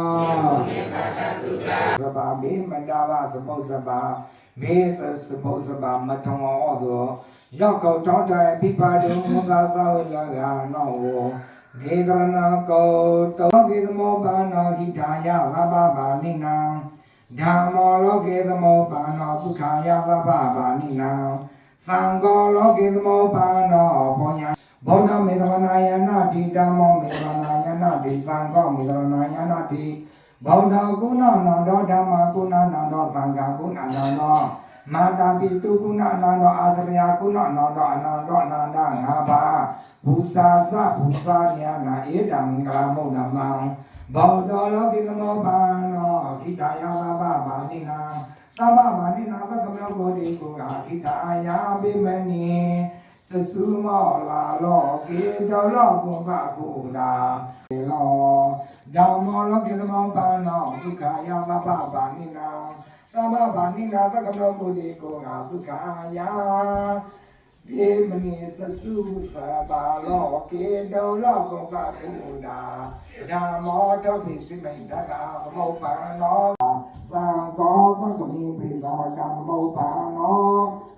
Sabah me mandawa semua sabah me semua sabah matang awal Yo kau tahu dah pipa di muka sawit laga no. Negarana kau tahu kita mau bana hidaya laba bani na. Dhamma lo kita mau bana sukhaya laba bani na. Sangha lo kita mau bana punya. Buddha mitrana nati, Dhamma mitrana nati, Sangha mitrana nati. Buddha guna nanda, Dhamma guna nanda, Sangha guna nanda. Mata pitu guna nanda asriya guna nanda nanda ngaba busa sa busa nyana edam ngamo damang Buddha lo kita mau bana kita ya laba banina sakamla godi kuga kita ya bimani sesuma la lo kita lo funga kuda lo Dhamma lo kita mau bana kita ya laba banina Sama bani nasa kamera boleh ko ngadu kaya, bimani sesu sabalo kendo lo kongka kuda, damo tapi si mendaga mau pano, sangko sangkami bisa makan mau pano,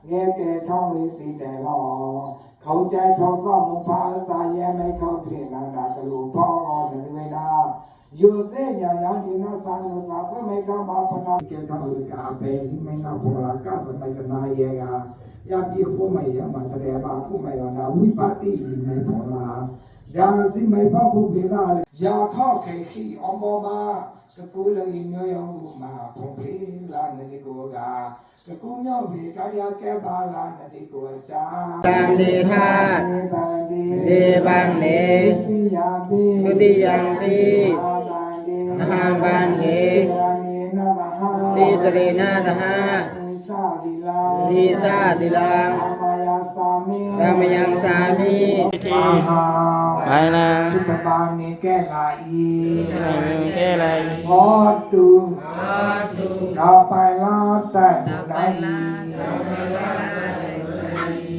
ngete thong isi delo, kau cai thong som pasal ye mai kau beli nanda terlupa orang dewasa. Yute yang di nasa nasa mereka bapa nak kita berkah beli mereka pola kah mereka naya ยาปีคู่ใหม่ยามาแสดงมาคู่ใหม่ว่านาวิปาติไม่พอละดาสิไม่พอผู้เปล่าเลยยาข้อแข่งขี้อมบากะกูเลยเนื้อยองมาพงเพลาในกูกากะกูเนาะเบกาเดียแกบาลาในกูจ้าตังเดธาเดบังเดตุติยังปีอาหาบันเดติตเรนาตหาลีซาติลังรามยังสามีทีไปนะสุขบานีแก่ลาอีแก่ไรพอดูดาวไปลาแสนได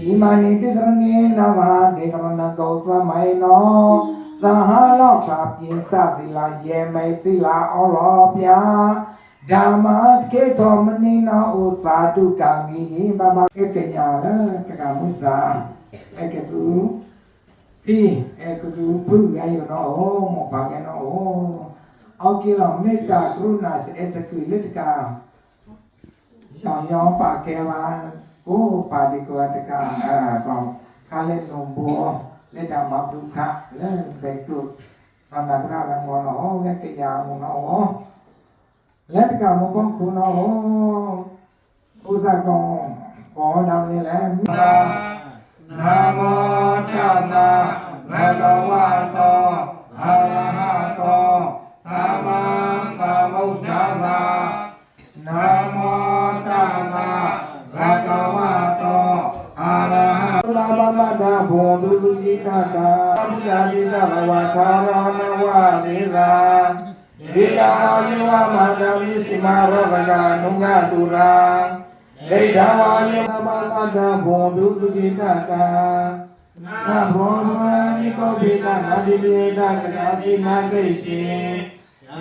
อิมานิติสรณีนาวาเดตรณะโกสมัยนอสหลอกขับยินสัตติลาเยไม่สิลาอลอบยาดามาเกตอมณีนาอุสาตุกังกีบาบาเกตญาละกะกามุสาเอเกตุพี่เอเกตุพึ่งไงอยู่เนาะโอ้หมอกปากแกเนาะโอ้เอากิโลเมตรกรุณาเอสกุลิตกายองปากแกวานโอ้ปาดิกวาตกาสองคาเล่นนมบัวเล่นดามาดุขะเล่นเด็กดุสันดาตราลังวอนโอ้เวกยามุนโอ้และตกามุปองคุณโอ้อุสากงขอดาวนี่แหละนะโมตัสสะภะคะวะโตอะระหะโตสัมมาสัมพุทธัสสะนะโมตัสสะภะคะวะโตอะระหะโตสัมมาสัมพุทธัสสะดุจิตตาพุทธานิสาวะคารณวะนิลาดิยานิวะมาดามิสิมารวะกานุงาตุราเดชาวานิวะมาตาโพดุจิตตานาโพมานิโกภิตานาดิเยตากะสินาเกสิ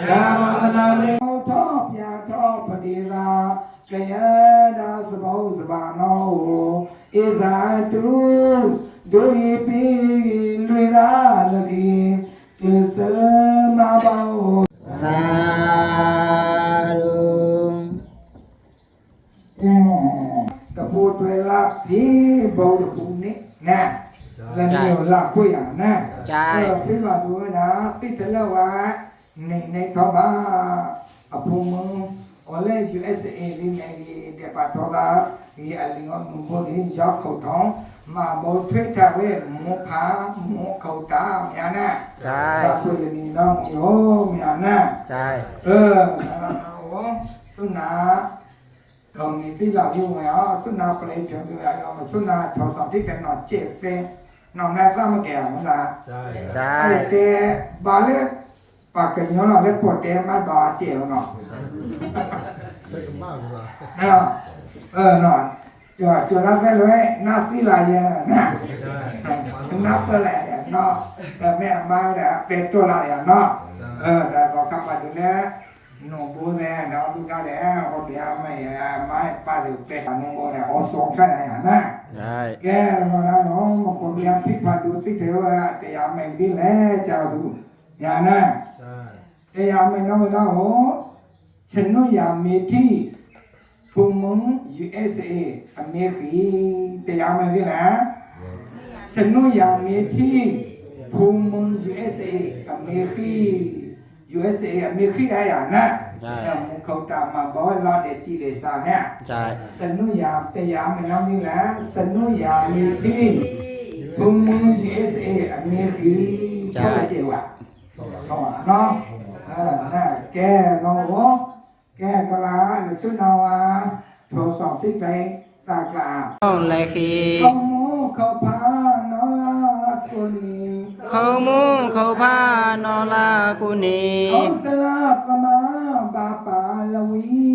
ยามานาเรทอบยาทอบปฏิรากะยะดาสมุสบาโนอิสาตุดุยปิลุยราลดีกุสมาบาตารุกระพูดเวลาที่บอลคุมนี้นะแล้วเนี่ยละคุยอย่างนะพี่ว่าดูนะที่เธอเล่าว่าในท้องบ้าอภูมิโอเล่ USA นี่ในเดปาร์ตอร์ที่อลิงอนุบดียอเขาท้องมาบอกเพื่อจะเวมุพามุเขาตาเมียนะใช่คุยเรื่องนี้น้องโยเมียนะใช่สุนัขตรงนี้ที่เราอยู่ไงสุนัขเปลี่ยนชื่ออะไรสุนัขทศที่เป็นนอเจ็บเฟ้น้องแม่ซ้ำมาแก่มั้งล่ะใช่แต่บาเล่ปากกันย้อนเราเล่นปวดเต็มไม่บาเจ็บเนาะเนาะเนาะจุดนั้นเลยนับที่ลายนะนับตัวแหละเนาะแต่แม่มาแต่เป็นตัวลายเนาะแต่พอขับมาดูแลหนูบูแลเนาะดูกันแล้วคนเดียวไม่ป้าถึงเป็นหนูบูแลโอ้ส่งแค่ไหนนะใช่แกแล้วนะน้องคนเดียวพิพาดูสิเทวะแต่ยังไม่ดีแล้วเจ้าดูอย่างนั้นแต่ยังไม่น้องไม่ต้องโอ้ฉันนู้นยังมีที่ภูมิ USA อเมริกาแต่ยังไม่ดีนะฉันนู้นยังมีที่ภูมิ USA อเมริกาUSA อเมริกาได้อย่างนั้นมุขเขาตามมาบอกเราเด็กที่เด็กสาวเนี่ยฉันนู้นยังแต่ยังไม่น้องนี่นะฉันนู้นยังมีที่ภูมิ USA อเมริกาก็เลยเจ๋งว่ะน้องน่ะแกน้องแกกลาหรือชุดนาวาโทรสอบที่ไปสากลาต้องเลยคือเขาโม่เขาพานอลาคุนีเขาโม่เขาพานอลาคุนีเขาสลาสมาบาปาลวี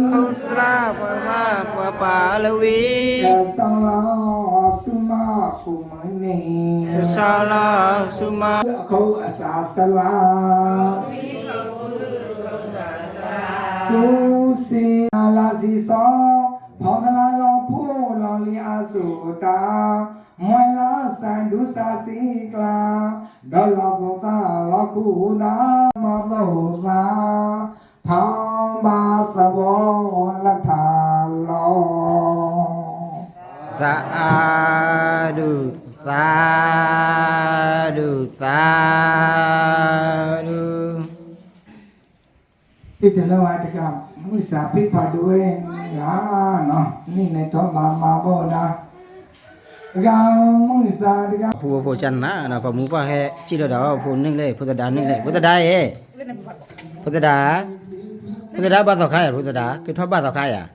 เขาสลาบาปาลวีจะสลาสุมาคุมนีสลาสุมาเขาอาสาสลาสุสีลาสีสอพอทลาลองพูลองลีอาสุตามวยลาสันดุสาสีกลาดอลลาโซตาลอคูนามาโซซาทองบาสวอละทาลอ สาธุสาธุสาธุที่จะเล่าอะไรกันมุสาพิพาด้วยนะเนาะนี่ในท้องบางมาบ่นะการมุสาที่กันผู้ผู้ชันนะพอมูป้าให้ชีดาวผู้นึงเลยพุทธดานึงเลยพุทธดาเอ้พุทธดาบ้านต่อค่ายพุทธดาคือทอดบ้านต่อค่ายอ่ะ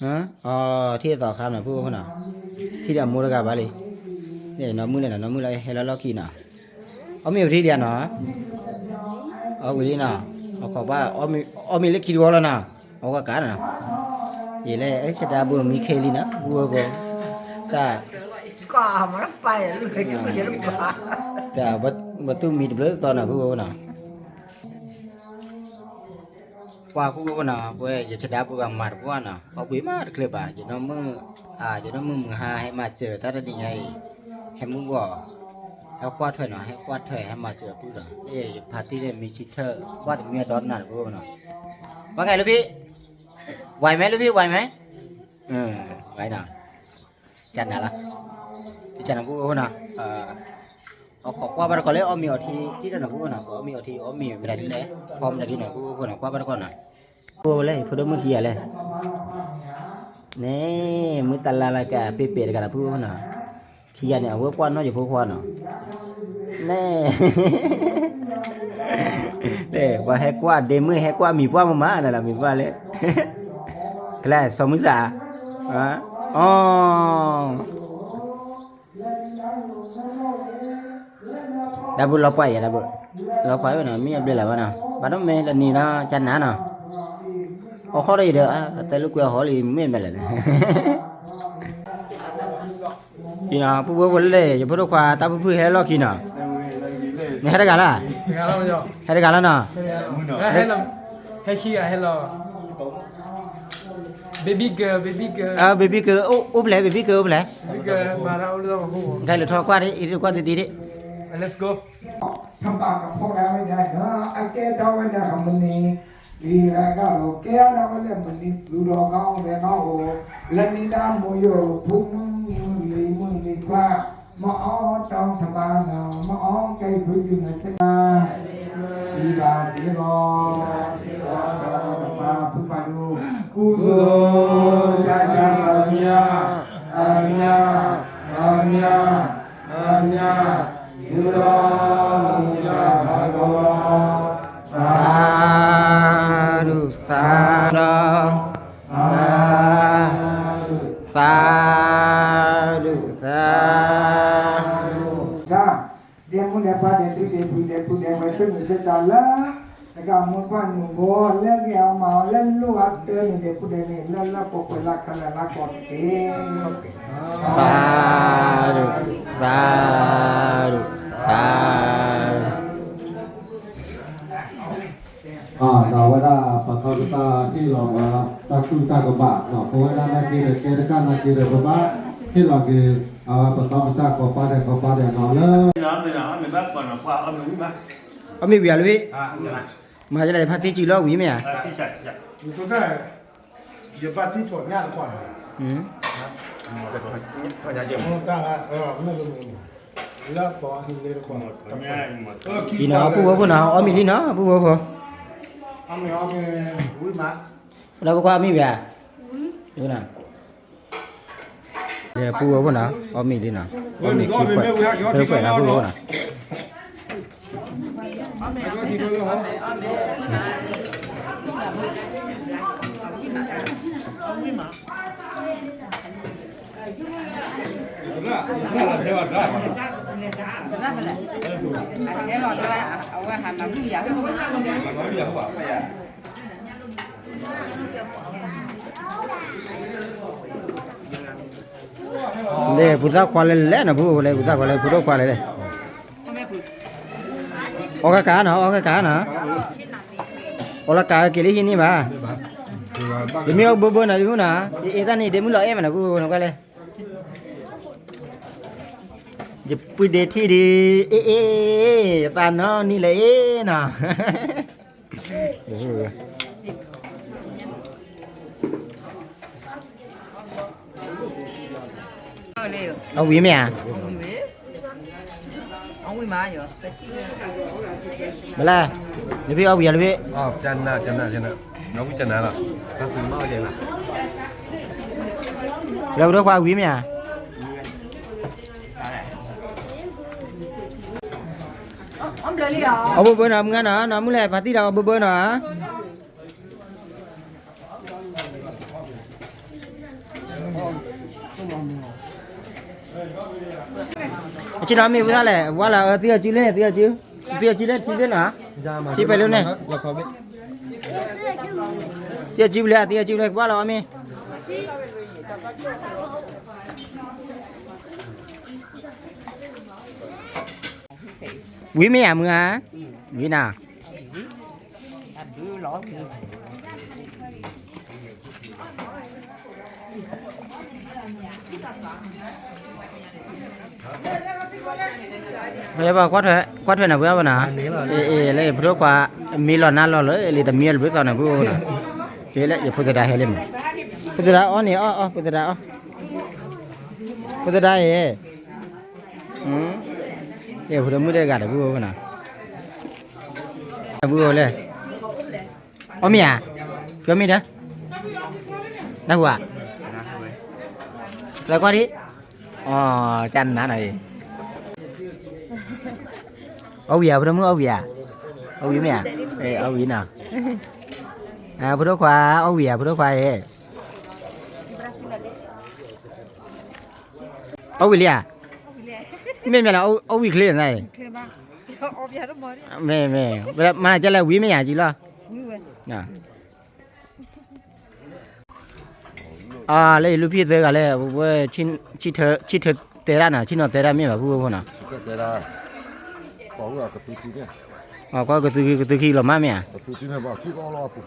ฮะอ๋อที่ต่อค่ายน่ะผู้คนน่ะที่เดียวมูลกาบาลีเนี่ยน้ำมือเลยนะน้ำมือเลยให้เราล็อกขี้น่ะเอามีอยู่ที่เดียวเนาะเอาวิลีน่ะเอาขอว่าเอามีเล็กขี้วัวแล้วน่ะเอาก็การน่ะยี่เลยเอ้ยชะตาบุมีเคลีนะบัวก็ก็มันไปเลยก็ไม่เห็นป่ะแต่บัตุมีเบลตอนน่ะบัวน่ะว่าผู้ก็น่ะบัวจะชะตาบัวมาบัวน่ะเอาไปมาเคลียบอ่ะจะน้ำมือจะน้ำมือมึงหาให้มาเจอแต่ละดีไงให้มึงว่าให้ควาดถอยหน่อยให้ควาดถอยให้มาเจอผู้น่ะพาร์ตี้เนี่ยมีชิเตอร์ว่าแต่เมียดอนน่ะบัวน่ะว่าไงลูกพี่ไหวไหมลูกพี่ไหวไหมไหวน่ะจันน่ะล่ะที่จันน่ะบัวน่ะเอาขอกว่าบ้านก่อนเลยเอามีอที่นั่นน่ะบัวน่ะเอามีเอามีไม่ได้ที่ไหนพร้อมได้ที่ไหนบัวน่ะกว่าบ้านก่อนน่ะบัวเลยพูดเมื่อกี้เลยนี่มือตาลาละกะเปรี้ยๆกันนะพูดน่ะขี้ยาเนี่ยวัวควันเนาะอยู่พวกควันเนาะนี่นี่ว่าให้กว่าเดมือให้กว่ามีกว่ามานั่นแหละมีกว่าเลยแกล้สมุสาอ๋อดับบุญเราไปดับบุญเราไปวันไหนมีอะไรล่ะวะน่ะบ้านน้องเมย์ละนี่นะจันน้าน่ะเอาเขาได้เด้อแต่ลูกเรือเขาเลยไม่เป็นไรกินอ่ะปุ๊บปุ๊บเลยจะพูดว่าตาปุ๊บปุ๊บให้เรากินอ่ะนี่ให้ได้กันล่ะให้ได้กันแล้วน่ะให้เราให้ขี้ให้เราbaby girl baby girl úp lại baby girl mà ra đưa vào khu cái lượt thoa qua đi đi qua tí đi let's go ทำปากกับพวกเราไม่ได้เนาะไอ้แก้วไม่ได้ของมันนี่ดีแล้วก็เราแก้วเราไม่ได้มันนี่สุดเราเขาแต่เนาะโอ้แล้วนี่ดำมือโยพุ่งมือลีกว่ามาอ้อจองทบานเนาะมาอ้อไก่พุ่งอยู่ในเส้นดีบาสีรอว่าเราปาพุ่งไปดูกุโซจ้าจ้าอาเมียยุโรมุจาภะกวาสาธุสาธุจ้าเดี๋ยวมึงเดี๋ยวพาเดี๋ยวพูดมาซึ่งจะจัดละแล้วก็มึงว่าหนูโบเล่นยาวมาเล่นลูกอัดเดินเดี๋ยวพูดเดี๋ยวนี่เล่นละปกไปละกันละกอดเองสาธุเราว่าได้ปัตตานีที่เราตะกุนตะกบะเนาะเพราะว่าด้านนั้นคือเกณฑ์การนักกีฬาบ้าที่เราคือปัตตานีก็ปาเดเนาะเลยน้ำเลยนะไม่บ้าก่อนนะว่าเอาหนูมาเอามีเบียร์เลยมาจะได้พัดที่จีโร่หวีไหมที่จัดอยู่ตัวได้อย่าปัดที่ถอดงานก่อนพยายามจะมุ่งตั้งไม่รู้แล้วพอหินเลยก่อนพี่น้องผู้ว่าผู้น้องเอามีลีเนาะผู้ว่าผู้เอาไม่วุ้ยมาเราบอกว่ามีเบียร์ดูนะเดี๋ยวผู้ว่าผู้น้องเอามีลีเนาะเอามีขี้เปิดเปิดนะผู้ว่าผู้น้องเลยพุทธควาเลยนะผู้เลยพุทธควาเลยพุทธควาเลยโอเคกันนะโอเคกันนะโอละกันกี่ลิขินี่บ้าเดี๋ยวมีเอาบัวนะดูนะไอ้ท่านนี่เดี๋ยวมึงรอเอ็มนะผู้น้องกันเลยจะพูดเด็ดที่ดีตาเนาะนี่เลยนะ เอาวีไหมอ่ะมาละเดี๋ยวพี่เอาวีเลยพี่ อ๋อจันนะน้องจันนะล่ะก็คือเมาเย็นล่ะ เราเรียกว่าวีไหมอ่ะเอาเบอร์หน่อยมึงนะน้ำมึงแหละปาร์ตี้เราเอาเบอร์หน่อยชิน้ำมีเวลาแหละว่าละเตี้ยจิ้วเล่เตี้ยจิ้วเล่ที่เล่นนะที่ไปเร็วเนี่ยเตี้ยจิ้วเล่ว่าละมีวิไม่อ่ะมึงอ่ะวิน่ะไม่ใช่ป่ะกวาดเถอะนะเพื่อนนะเลยเพราะว่ามีหลอดนั่นหลอดเลยเลยแต่มีอะไรเพื่อนนะเพื่อนนะเฮ้ยแล้วอย่าพูดได้เฮ้ยเลยพูดได้อ๋อนี่อ๋อพูดได้อ๋อพูดได้เฮ้เดี๋ยวพูดมือได้กันเพื่อนนะเพื่อนเลยอ๋อมีอ่ะก็มีเด้อน่าหัวแล้วก็ที่อ๋อจันนะหน่อยเอาเบียร์พูดมือเอาเบียร์ไหมอ่ะเอาวีน่ะพูดขวาเอาเบียร์พูดขวาเอาวิลเลียไม่ละเอาวิเคลียร์ไงไม่เวลามันจะแล้ววิไม่อยากจีละน่ะเลยลูกพี่เตอร์กันเลยว่าชิเธอเตะน่ะชิโนเตะไม่แบบพูดน่ะเตะได้บอกว่ากระตุ้นจีเนี่ยก็กระตือขี้หรอมาไหมอ่ะกระตุ้นจีเนี่ยบอกขี้ก็รอปุ๊บ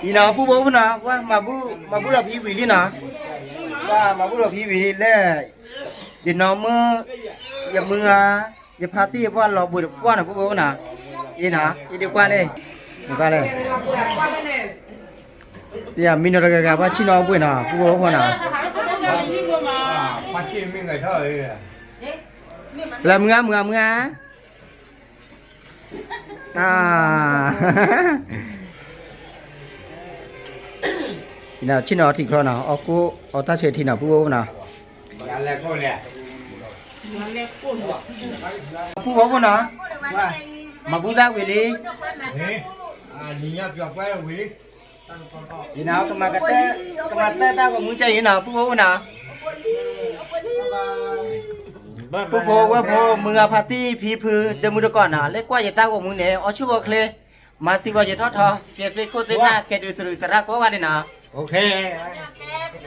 อีน่ะผู้บอกนะว่ามาบูเราพี่วิลลี่นะว่ามาบูเราพี่วิลลี่แล้วเดี๋ยวน้องมืออย่ามืออย่าพาตี้ว่าเราบุญว่านะผู้บอกนะอีน่ะอีเดียวกันเลยเดี๋ยวมีนอะไรกันว่าชิโนบุญนะผู้บอกนะมาชิมมีไงเท่าไหร่แล้วมึงน่ะชิโนที่ครอนะเอาตาเชที่น่ะผู้บอกนะผู้บอกนะว่ามาบูดาวิลีนี่ยากไปวิลีอีน่ะกมาเตตาก็มึงใจอีน่ะผู้บอกนะผู้บอกว่าพอมึงพาร์ตี้พีพือเดมุดก่อนน่ะเล็กกว่าอย่าตากับมึงเนี่ยเอาชื่อว่าเคลมาสิว่าจะทอดเกลียดโคตรน่าเกลียดอุตระก็ว่าได้นะโอเค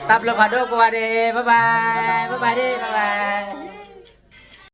ตับเลยพาดูก็ว่าได้บ๊ายบายดิบ๊ายบาย